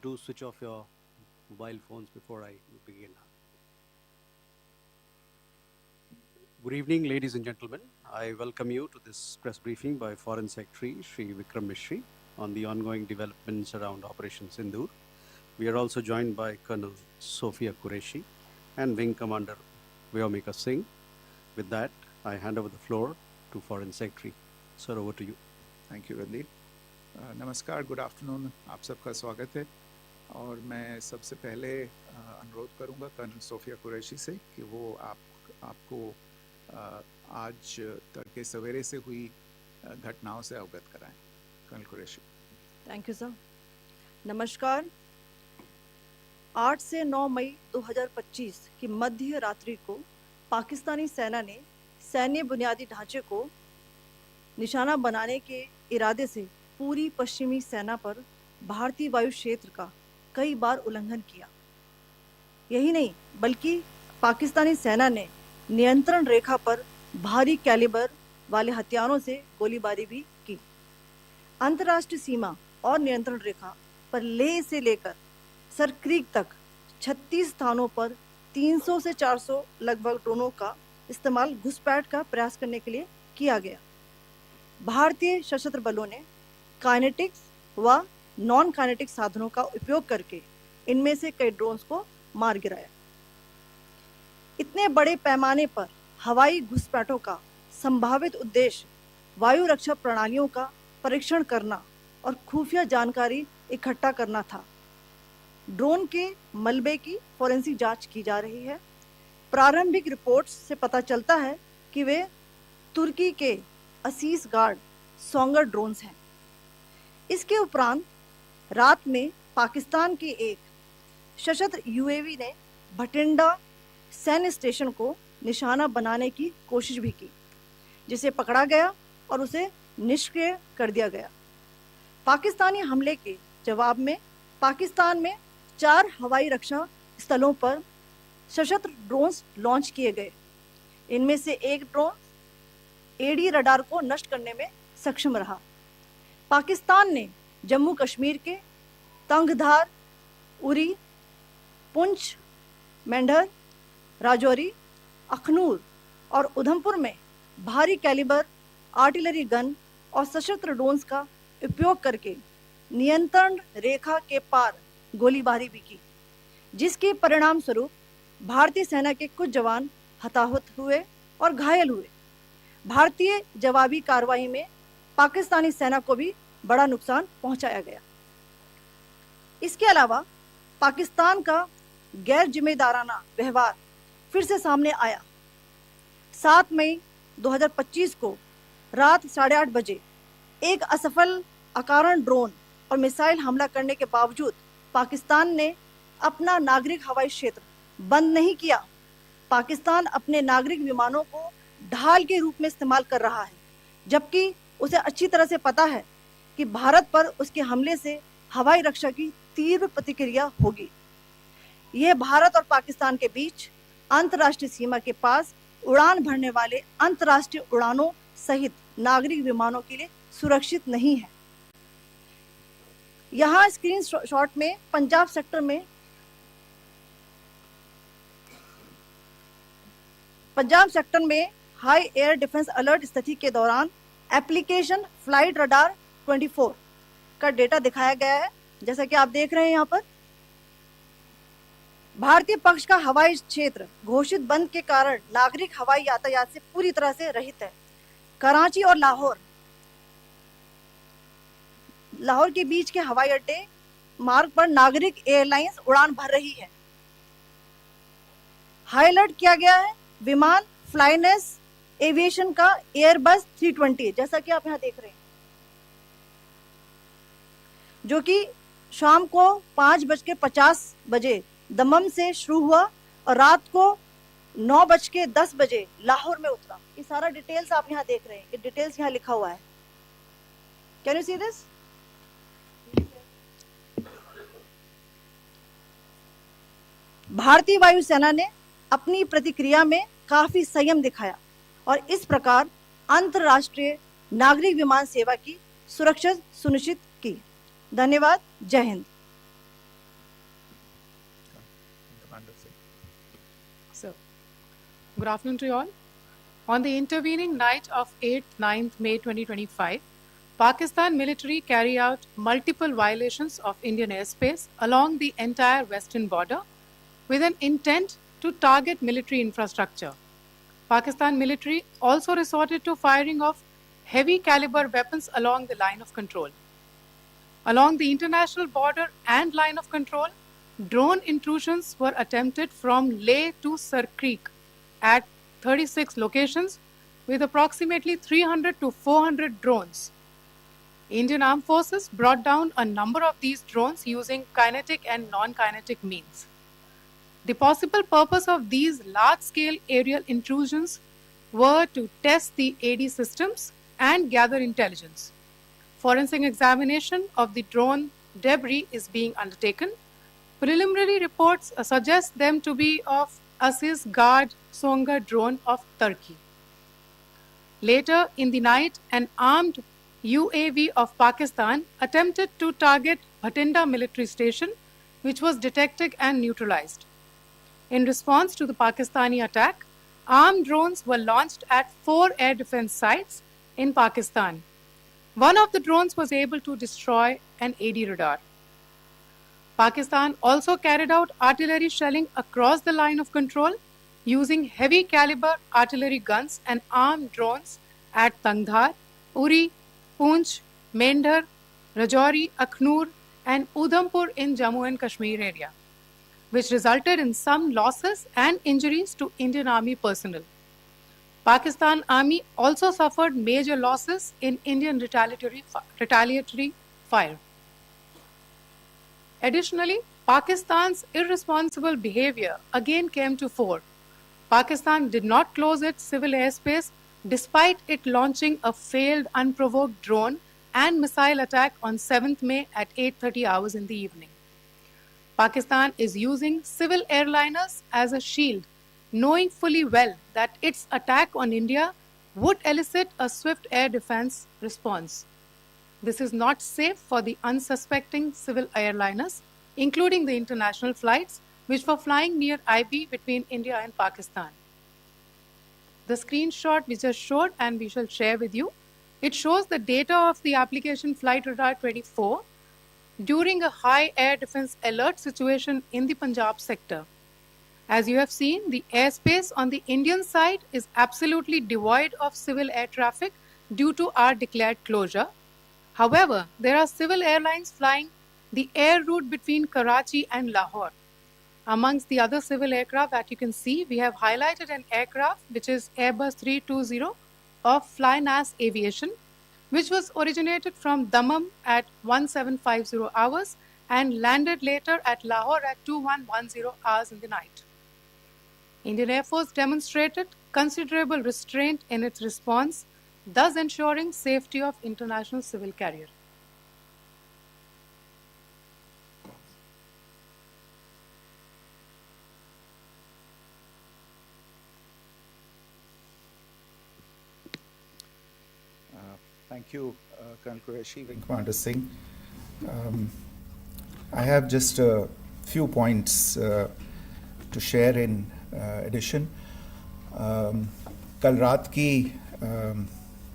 do switch off your mobile phones before I begin. Good evening, ladies and gentlemen. I welcome you to this press briefing by Foreign Secretary Shri Vikram Mishri on the ongoing developments around Operation Sindoor. We are also joined by Colonel Sophia Qureshi and Wing Commander Vyomika Singh. With that, I hand over the floor to Foreign Secretary. Sir, over to you. Thank you Randeep. नमस्कार, good afternoon, आप सबका स्वागत है। और मैं सबसे पहले अनुरोध करूंगा कर्नल सोफिया कुरैशी से कि वो आपको आज तड़के सवेरे से हुई घटनाओं से अवगत कराएं। Colonel Qureshi. Thank you sir. नमस्कार। 8 से 9 मई 2025 की मध्य रात्रि को पाकिस्तानी सेना ने सैन्य बुनियादी ढांचे को निशाना बनाने के इरादे से पूरी पश्चिमी सेना पर भारतीय वायु क्षेत्र का कई बार उल्लंघन किया। यही नहीं बल्कि पाकिस्तानी सेना ने नियंत्रण रेखा पर भारी कैलिबर वाले हथियारों से गोलीबारी भी की। अंतर्राष्ट्रीय सीमा और नियंत्रण रेखा पर लेह से लेकर सर क्रीक तक 36 स्थानों पर 300 से 400 लगभग ड्रोनों का इस्तेमाल घुसपैठ का प्रयास करने के लिए किया गया। भारतीय सशस्त्र बलों ने काइनेटिक्स व नॉन काइनेटिक साधनों का उपयोग करके इनमें से कई ड्रोन्स को मार गिराया। इतने बड़े पैमाने पर हवाई घुसपैठों का संभावित उद्देश्य वायु रक्षा प्रणालियों का परीक्षण करना और खुफिया जानकारी इकट्ठा करना था। ड्रोन के मलबे की फोरेंसिक जांच की जा रही है। प्रारंभिक रिपोर्ट्स से पता चलता है कि वे तुर्की के असीस गार्ड सोंगर ड्रोन्स हैं। इसके उपरांत रात में पाकिस्तान के एक सशस्त्र यूएवी ने भटिंडा सैन्य स्टेशन को निशाना बनाने की कोशिश भी की, जिसे पकड़ा गया और उसे निष्क्रिय कर दिया गया। पाकिस्तानी हमले के जवाब में पाकिस्तान में 4 हवाई रक्षा स्थलों पर सशस्त्र ड्रोन्स लॉन्च किए गए। इनमें से एक ड्रोन एडी रडार को नष्ट करने में सक्षम रहा। पाकिस्तान ने जम्मू कश्मीर के तंगधार, उरी, पुंछ, मेंढर, राजौरी, अखनूर और उधमपुर में भारी कैलिबर आर्टिलरी गन और सशस्त्र ड्रोन्स का उपयोग करके नियंत्रण रेखा के पार गोलीबारी भी की, जिसके परिणाम स्वरूप भारतीय सेना के कुछ जवान हताहत हुए और घायल हुए। भारतीय जवाबी कार्रवाई में पाकिस्तानी सेना को भी बड़ा नुकसान पहुंचाया गया। इसके अलावा पाकिस्तान का गैर जिम्मेदाराना व्यवहार फिर से सामने आया। 7 मई 2025 को रात 8:30 बजे एक असफल अकारण ड्रोन और मिसाइल हमला करने के बावजूद पाकिस्तान ने अपना नागरिक हवाई क्षेत्र बंद नहीं किया। पाकिस्तान अपने नागरिक विमानों को ढाल के रूप में इस्तेमाल कर रहा है, जबकि उसे अच्छी तरह से पता है कि भारत पर उसके हमले से हवाई रक्षा की तीव्र प्रतिक्रिया होगी। यह भारत और पाकिस्तान के बीच अंतर्राष्ट्रीय सीमा के पास उड़ान भरने वाले अंतर्राष्ट्रीय उड़ानों सहित नागरिक विमानों के लिए सुरक्षित नहीं है। यहाँ स्क्रीन शॉट में पंजाब सेक्टर में हाई एयर डिफेंस अलर्ट स्थिति के दौरान एप्लीकेशन फ्लाइट रडार 24 का डेटा दिखाया गया है। जैसा कि आप देख रहे हैं यहाँ पर भारतीय पक्ष का हवाई क्षेत्र घोषित बंद के कारण नागरिक हवाई यातायात से पूरी तरह से रहित है। कराची और लाहौर के बीच के हवाई अड्डे मार्ग पर नागरिक एयरलाइंस उड़ान भर रही है। हाई अलर्ट किया गया है विमान फ्लाइनेस एविएशन का एयरबस 320, जैसा कि आप यहाँ देख रहे हैं, जो कि शाम को 5:50 बजे दमम से शुरू हुआ और रात को 9:10 बजे लाहौर में उतरा। ये सारा डिटेल्स आप यहाँ देख रहे हैं, ये डिटेल्स यहाँ लिखा हुआ है। Can you see this? भारतीय वायुसेना ने अपनी प्रतिक्रिया में काफी संयम दिखाया और इस प्रकार अंतरराष्ट्रीय नागरिक विमान सेवा की सुरक्षा सुनिश्चित की। धन्यवाद। जय Hind. Good afternoon to you all. On the intervening night of 8th 9th May 2025, Pakistan military carry out multiple violations of Indian airspace along the entire western border with an intent to target military infrastructure. Pakistan military also resorted to firing of heavy caliber weapons along the line of control. Along the international border and line of control, drone intrusions were attempted from Leh to Sir Creek at 36 locations with approximately 300 to 400 drones. Indian Armed Forces brought down a number of these drones using kinetic and non-kinetic means. The possible purpose of these large-scale aerial intrusions were to test the AD systems and gather intelligence. Forensic examination of the drone debris is being undertaken. Preliminary reports suggest them to be of Aziz Guard Songa drone of Turkey. Later in the night, an armed UAV of Pakistan attempted to target Bhatinda military station, which was detected and neutralized. In response to the Pakistani attack, armed drones were launched at 4 air defense sites in Pakistan. One of the drones was able to destroy an AD radar. Pakistan also carried out artillery shelling across the line of control using heavy caliber artillery guns and armed drones at Tangdhar, Uri, Poonch, Mendhar, Rajouri, Akhnur and Udhampur in Jammu and Kashmir area, which resulted in some losses and injuries to Indian Army personnel. Pakistan Army also suffered major losses in Indian retaliatory fire. Additionally, Pakistan's irresponsible behavior again came to fore. Pakistan did not close its civil airspace despite it launching a failed unprovoked drone and missile attack on 7th May at 8:30 hours in the evening. Pakistan is using civil airliners as a shield, knowing fully well that its attack on India would elicit a swift air defense response. This is not safe for the unsuspecting civil airliners, including the international flights, which were flying near IB between India and Pakistan. The screenshot we just showed and we shall share with you, it shows the data of the application Flight Radar 24 during a high air defense alert situation in the Punjab sector. As you have seen, the airspace on the Indian side is absolutely devoid of civil air traffic due to our declared closure. However, there are civil airlines flying the air route between Karachi and Lahore. Amongst the other civil aircraft that you can see, we have highlighted an aircraft which is Airbus 320 of Flynas Aviation, which was originated from Dammam at 1750 hours and landed later at Lahore at 2110 hours in the night. Indian Air Force demonstrated considerable restraint in its response, thus ensuring safety of international civil carrier. Thank you, Colonel Qureshi, Wing Commander Singh. I have just a few points to share in addition. कल रात की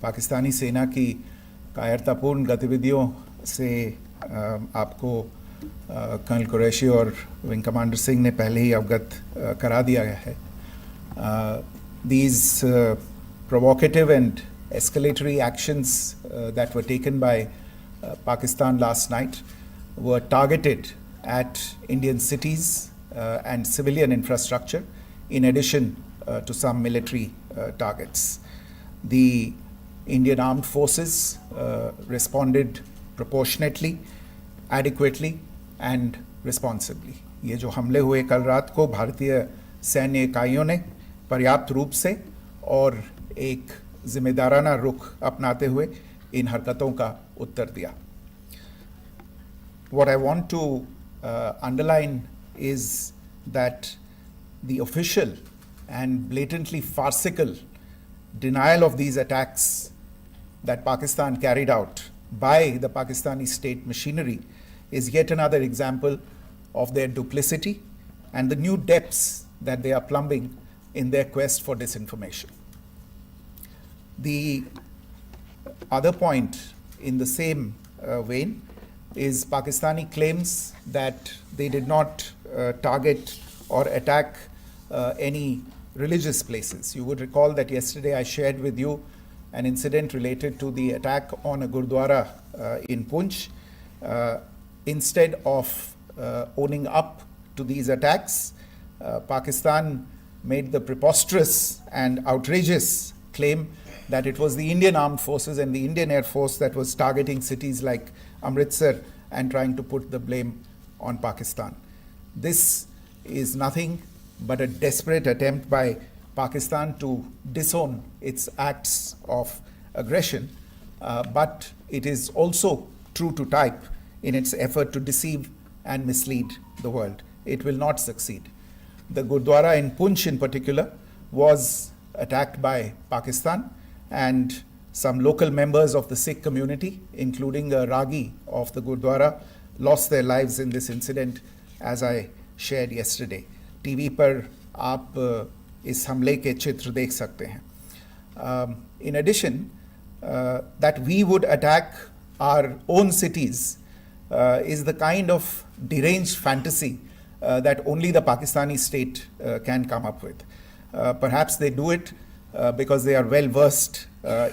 पाकिस्तानी सेना की कायरतापूर्ण गतिविधियों से आपको colonel Qureshi और विंग कमांडर सिंह ने पहले ही अवगत करा दिया गया है. These provocative and escalatory actions that were taken by Pakistan last night were targeted at Indian cities and civilian infrastructure, in addition to some military targets. The Indian Armed Forces responded proportionately, adequately and responsibly. ये जो हमले हुए कल रात को भारतीय सैन्य इकाइयों ने पर्याप्त रूप से और एक जिम्मेदाराना रुख अपनाते हुए इन हरकतों का उत्तर दिया. What I want to underline is that the official and blatantly farcical denial of these attacks that Pakistan carried out by the Pakistani state machinery is yet another example of their duplicity and the new depths that they are plumbing in their quest for disinformation. The other point in the same vein is Pakistani claims that they did not target or attack any religious places. You would recall that yesterday I shared with you an incident related to the attack on a Gurdwara in Poonch. Instead of owning up to these attacks, Pakistan made the preposterous and outrageous claim that it was the Indian Armed Forces and the Indian Air Force that was targeting cities like Amritsar and trying to put the blame on Pakistan. This is nothing but a desperate attempt by Pakistan to disown its acts of aggression, but it is also true to type in its effort to deceive and mislead the world. It will not succeed. The Gurdwara in Poonch in particular was attacked by Pakistan, and some local members of the Sikh community, including a Ragi of the Gurdwara, lost their lives in this incident, as I shared yesterday. TV पर आप इस हमले के चित्र देख सकते हैं. In addition, that we would attack our own cities is the kind of deranged fantasy that only the Pakistani state can come up with. Perhaps they do it because they are well versed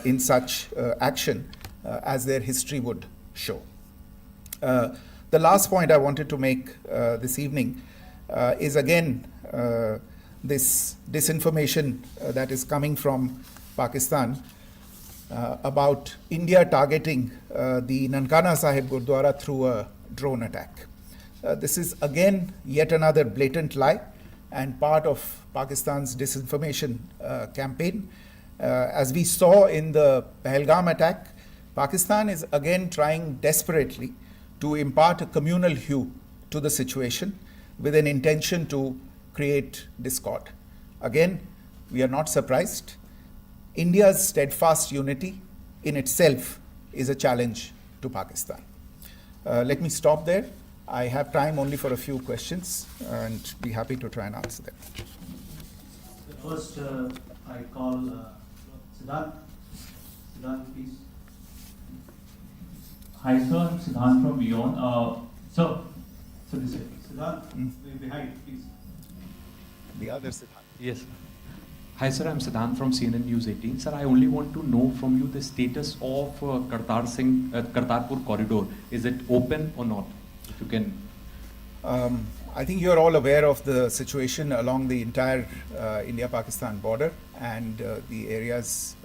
in such action, as their history would show. The last point I wanted to make this evening is again this disinformation that is coming from Pakistan about India targeting the Nankana Sahib Gurdwara through a drone attack. This is again yet another blatant lie and part of Pakistan's disinformation campaign. As we saw in the Pahalgam attack, Pakistan is again trying desperately to impart a communal hue to the situation with an intention to create discord. Again, we are not surprised. India's steadfast unity in itself is a challenge to Pakistan. Let me stop there. I have time only for a few questions and be happy to try and answer them. First, I call Siddharth. Siddharth, please. Hi, sir. I'm Siddharth from Beyond. So this is Siddharth, behind, please. The other Siddharth. Yes, sir. Hi, sir. I'm Siddhant from CNN News 18. Sir, I only want to know from you the status of Kartarpur corridor. Is it open or not? If you can. I think you're all aware of the situation along the entire India-Pakistan border and the areas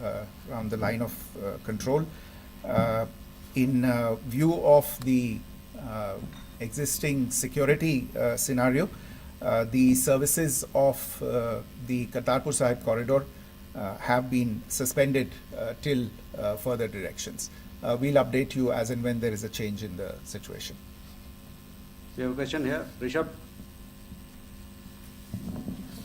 around the line of control. In view of the existing security scenario, the services of the Kartarpur Sahib corridor have been suspended till further directions. We'll update you as and when there is a change in the situation. We have a question here. Rishabh.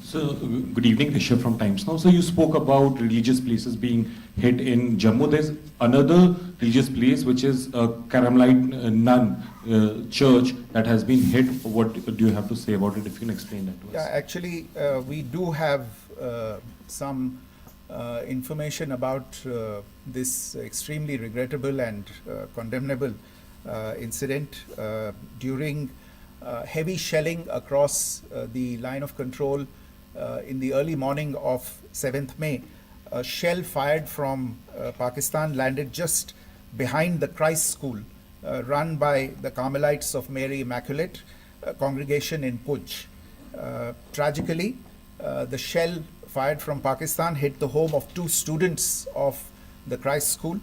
So, good evening, Rishabh from Times Now. So, you spoke about religious places being hit in Jammu. There's another religious place which is a Carmelite nun church that has been hit. What do you have to say about it, if you can explain that to us? Yeah, actually, we do have some information about this extremely regrettable and condemnable incident. During heavy shelling across the line of control in the early morning of 7th May, a shell fired from Pakistan landed just behind the Christ School run by the Carmelites of Mary Immaculate congregation in Poonch. Tragically, the shell fired from Pakistan hit the home of 2 students of the Christ School.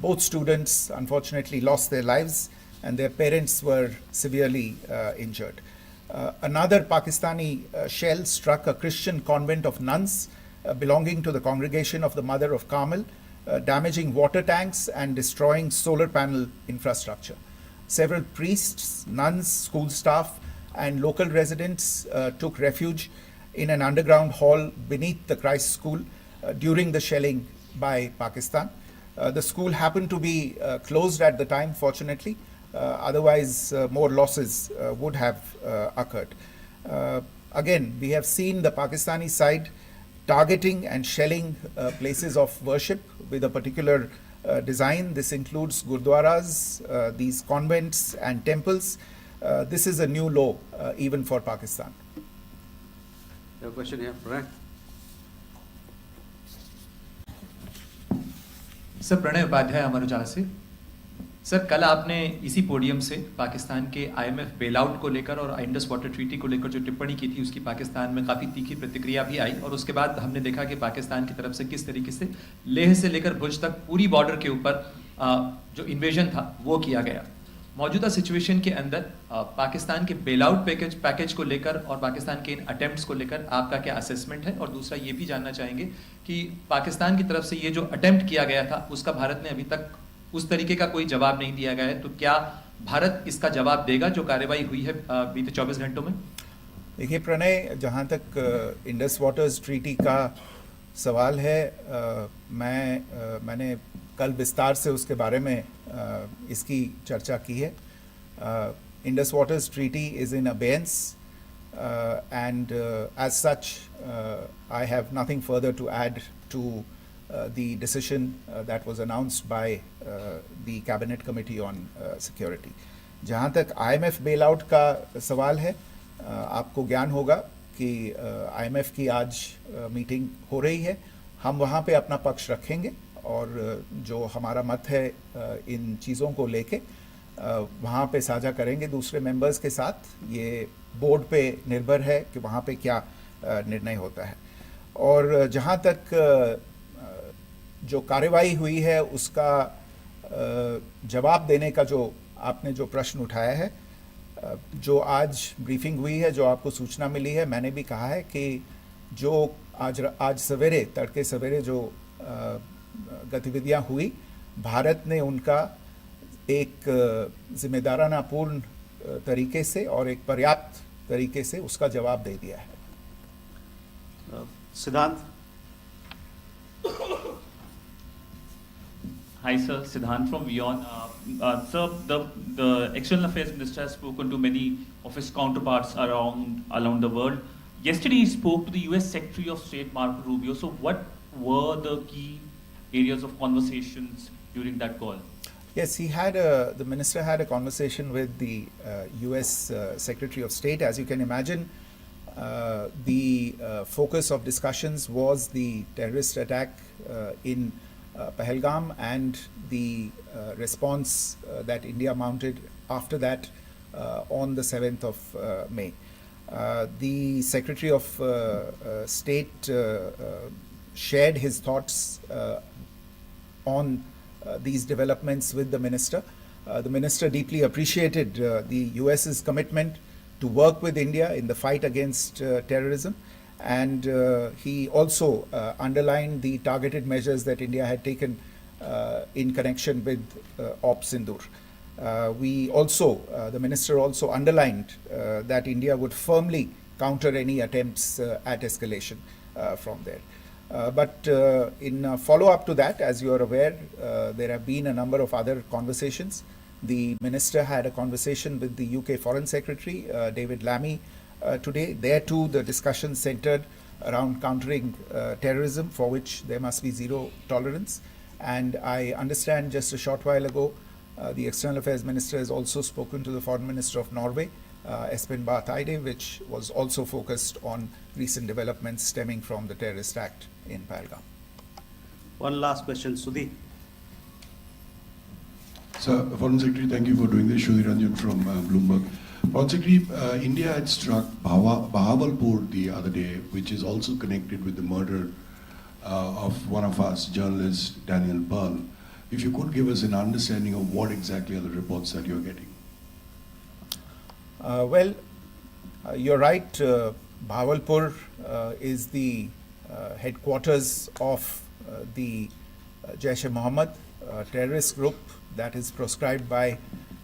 Both students unfortunately lost their lives and their parents were severely injured. Another Pakistani shell struck a Christian convent of nuns belonging to the congregation of the Mother of Carmel, damaging water tanks and destroying solar panel infrastructure. Several priests, nuns, school staff and local residents took refuge in an underground hall beneath the Christ School during the shelling by Pakistan. The school happened to be closed at the time, fortunately. Otherwise, more losses would have occurred. Again, we have seen the Pakistani side targeting and shelling places of worship with a particular design. This includes gurdwaras, these convents and temples. This is a new law even for Pakistan. Your question here, Pranay. Sir Pranay Upadhyay Amar Ujala से। Sir कल आपने इसी podium से पाकिस्तान के IMF bailout को लेकर और Indus water treaty को लेकर जो टिप्पणी की थी उसकी पाकिस्तान में काफ़ी तीखी प्रतिक्रिया भी आई और उसके बाद हमने देखा कि पाकिस्तान की तरफ से किस तरीके से लेह से लेकर भुज तक पूरी बॉर्डर के ऊपर जो इन्वेजन था वो किया गया। मौजूदा सिचुएशन के अंदर पाकिस्तान के बेलआउट पैकेज को लेकर और पाकिस्तान के इन अटेम्प्ट्स को लेकर आपका क्या असेसमेंट है? और दूसरा ये भी जानना चाहेंगे कि पाकिस्तान की तरफ से ये जो अटेम्प्ट किया गया था उसका भारत ने अभी तक उस तरीके का कोई जवाब नहीं दिया गया है, तो क्या भारत इसका जवाब देगा जो कार्रवाई हुई है बीते 24 घंटों में? देखिए प्रणय, जहाँ तक इंडस वाटर्स ट्रीटी का सवाल है, मैंने कल विस्तार से उसके बारे में इसकी चर्चा की है। Indus waters treaty is in abeyance and as such I have nothing further to add to the decision that was announced by the Cabinet Committee on Security. जहाँ तक IMF bailout का सवाल है, आपको ज्ञान होगा कि IMF की आज मीटिंग हो रही है। हम वहाँ पे अपना पक्ष रखेंगे और जो हमारा मत है इन चीज़ों को लेके वहाँ पे साझा करेंगे दूसरे मेंबर्स के साथ। ये बोर्ड पे निर्भर है कि वहाँ पे क्या निर्णय होता है। और जहाँ तक जो कार्रवाई हुई है उसका जवाब देने का जो आपने जो प्रश्न उठाया है, जो आज ब्रीफिंग हुई है, जो आपको सूचना मिली है, मैंने भी कहा है कि जो आज सवेरे तड़के सवेरे जो गतिविधियाँ हुई, भारत ने उनका एक जिम्मेदाराना पूर्ण तरीके से और एक पर्याप्त तरीके से उसका जवाब दे दिया है। सिद्धांत। Hi sir, Siddhant from Vyomika. Sir, the External Affairs Minister has spoken to many of his counterparts around the world. Yesterday he spoke to the US Secretary of State Marco Rubio. So what were the key areas of conversations during that call? Yes, the minister had a conversation with the US Secretary of State. As you can imagine, the focus of discussions was the terrorist attack in Pahalgam and the response that India mounted after that on the 7th of May. The Secretary of State shared his thoughts on these developments with the minister. The minister deeply appreciated the US's commitment to work with India in the fight against terrorism, and he also underlined the targeted measures that India had taken in connection with Op Sindoor. The minister also underlined that India would firmly counter any attempts at escalation from there. But in follow-up to that, as you are aware, there have been a number of other conversations. The minister had a conversation with the UK Foreign Secretary, David Lammy, today. There too, the discussion centered around countering terrorism, for which there must be zero tolerance. And I understand just a short while ago, the External Affairs Minister has also spoken to the Foreign Minister of Norway, Espen Barth Eide, which was also focused on recent developments stemming from the terrorist act in Pahalgam. One last question, Sudhi. Sir, Foreign Secretary, thank you for doing this. Sudhi Ranjan from Bloomberg. Foreign Secretary, India had struck Bahawalpur the other day, which is also connected with the murder of one of us, journalist Daniel Pearl. If you could give us an understanding of what exactly are the reports that you're getting. You're right. Bahawalpur is the headquarters of the Jaish-e-Mohammed terrorist group that is proscribed by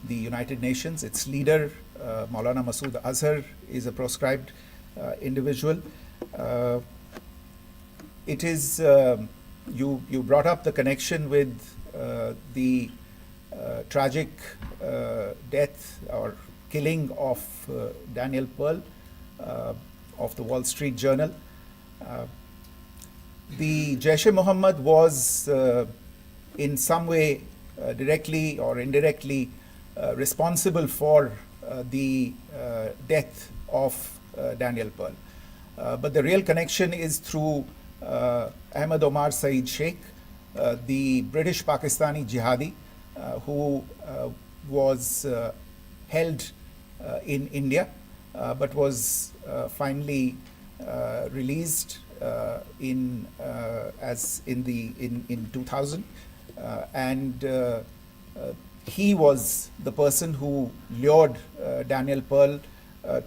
the United Nations. Its leader, Maulana Masood Azhar, is a proscribed individual. It is, you brought up the connection with the tragic death or killing of Daniel Pearl of the Wall Street Journal. the Jaish-e-Mohammed was in some way directly or indirectly responsible for the death of Daniel Pearl. But the real connection is through Ahmed Omar Saeed Sheikh, the British Pakistani jihadi who was held in India but was finally released in 2000, and he was the person who lured Daniel Pearl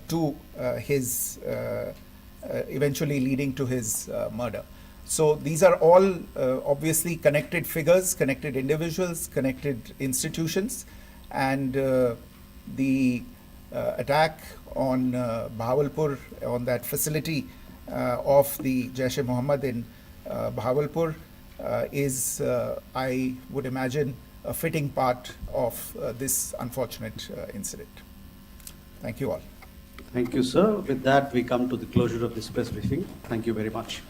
to his eventually leading to his murder. So these are all obviously connected figures, connected individuals, connected institutions, and the attack on Bahawalpur, on that facility of the Jaish-e-Mohammed in Bahawalpur is, I would imagine, a fitting part of this unfortunate incident. Thank you all. Thank you, sir. With that, we come to the closure of this press briefing. Thank you very much.